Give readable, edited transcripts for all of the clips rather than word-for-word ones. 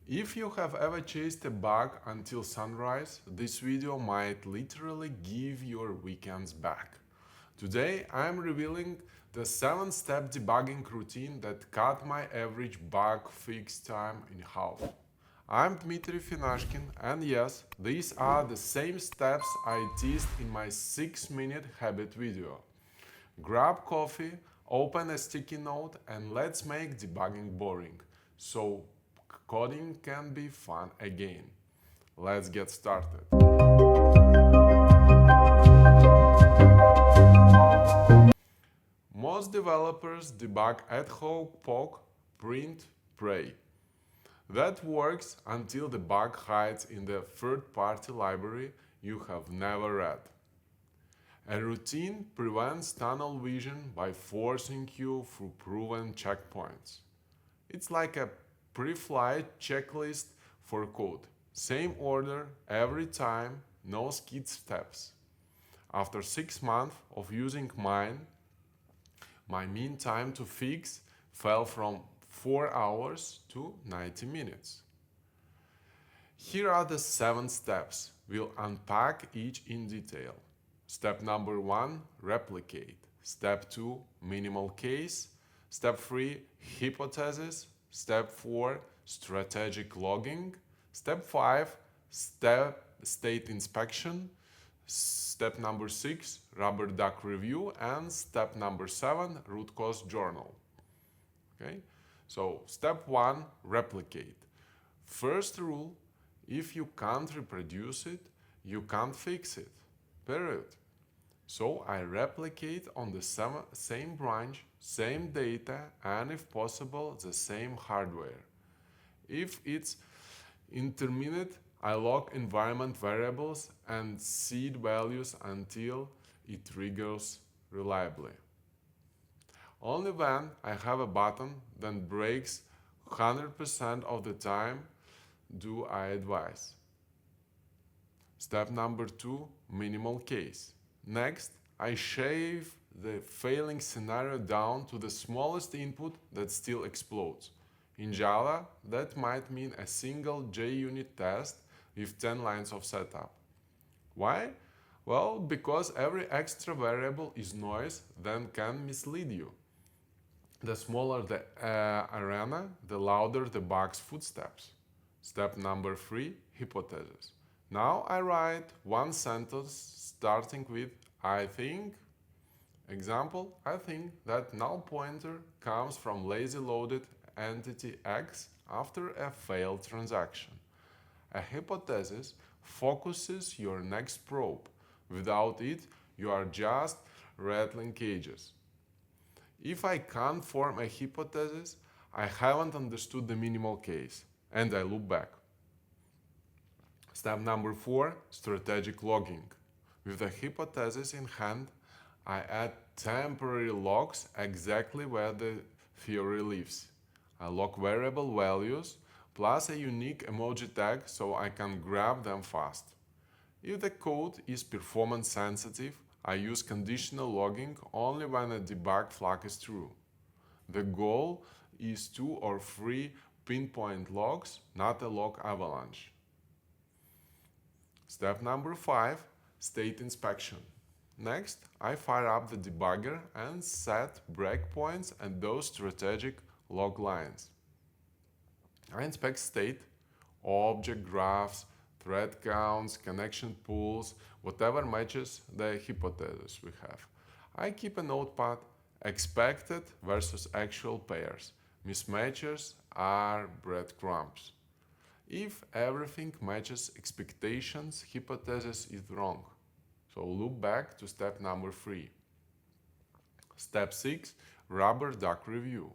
If you have ever chased a bug until sunrise, this video might literally give your weekends back. Today I'm revealing the 7-step debugging routine that cut my average bug fix time in half. I'm Dmitry Finashkin, and yes, these are the same steps I teased in my 6-minute habit video. Grab coffee, open a sticky note, and let's make debugging boring, so coding can be fun again. Let's get started. Most developers debug ad hoc, poke, print, pray. That works until the bug hides in the third-party library you have never read. A routine prevents tunnel vision by forcing you through proven checkpoints. It's like a pre-flight checklist for code. Same order every time, no skip steps. After 6 months of using mine, my mean time to fix fell from 4 hours to 90 minutes. Here are the 7 steps. We'll unpack each in detail. Step number 1, replicate. Step 2, minimal case. Step 3, hypothesis. Step 4, strategic logging. Step 5, state inspection. Step number 6, rubber duck review. And step number 7, root cause journal. Okay? So step 1, replicate. First rule, if you can't reproduce it, you can't fix it. Period. So I replicate on the same branch, same data, and if possible, the same hardware. If it's intermittent, I log environment variables and seed values until it triggers reliably. Only when I have a button that breaks 100% of the time do I advise. Step number 2, minimal case. Next, I shave the failing scenario down to the smallest input that still explodes. In Java, that might mean a single JUnit test with 10 lines of setup. Why? Well, because every extra variable is noise that can mislead you. The smaller the arena, the louder the bug's footsteps. Step number 3, hypothesis. Now I write one sentence starting with I think. Example, I think that null pointer comes from lazy loaded entity X after a failed transaction. A hypothesis focuses your next probe. Without it, you are just rattling cages. If I can't form a hypothesis, I haven't understood the minimal case, and I loop back. Step number 4, strategic logging. With the hypothesis in hand, I add temporary logs exactly where the theory lives. I log variable values plus a unique emoji tag so I can grab them fast. If the code is performance sensitive, I use conditional logging only when a debug flag is true. The goal is 2 or 3 pinpoint logs, not a log avalanche. Step number 5, state inspection. Next, I fire up the debugger and set breakpoints and those strategic log lines. I inspect state, object graphs, thread counts, connection pools, whatever matches the hypothesis we have. I keep a notepad, expected versus actual pairs. Mismatches are breadcrumbs. If everything matches expectations, hypothesis is wrong. So loop back to step number 3. Step 6, rubber duck review.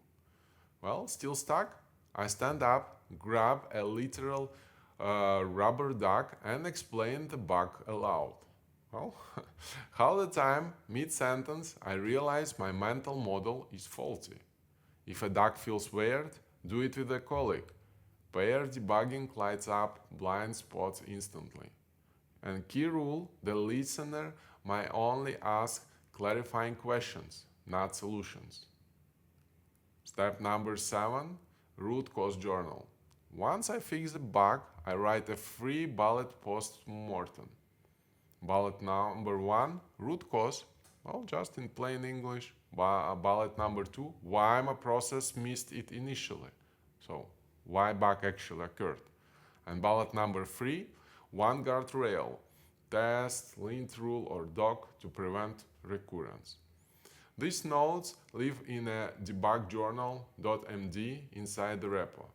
Well, still stuck? I stand up, grab a literal rubber duck and explain the bug aloud. Well, all the time, mid-sentence, I realize my mental model is faulty. If a duck feels weird, do it with a colleague. Pair debugging lights up blind spots instantly. And key rule, the listener might only ask clarifying questions, not solutions. Step number 7, root cause journal. Once I fix the bug, I write a free bullet post-mortem. Bullet number 1, root cause, well, just in plain English. Bullet number 2, why my process missed it initially. So, why bug actually occurred. And bullet number 3, one guardrail, test, lint rule, or doc to prevent recurrence. These notes live in a debug journal.md inside the repo.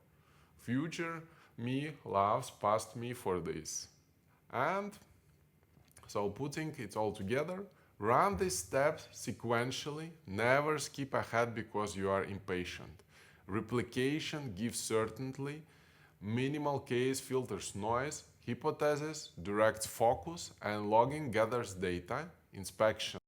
Future me loves past me for this. And so putting it all together, run these steps sequentially, never skip ahead because you are impatient. Replication gives certainty, minimal case filters noise, hypothesis directs focus, and logging gathers data, inspection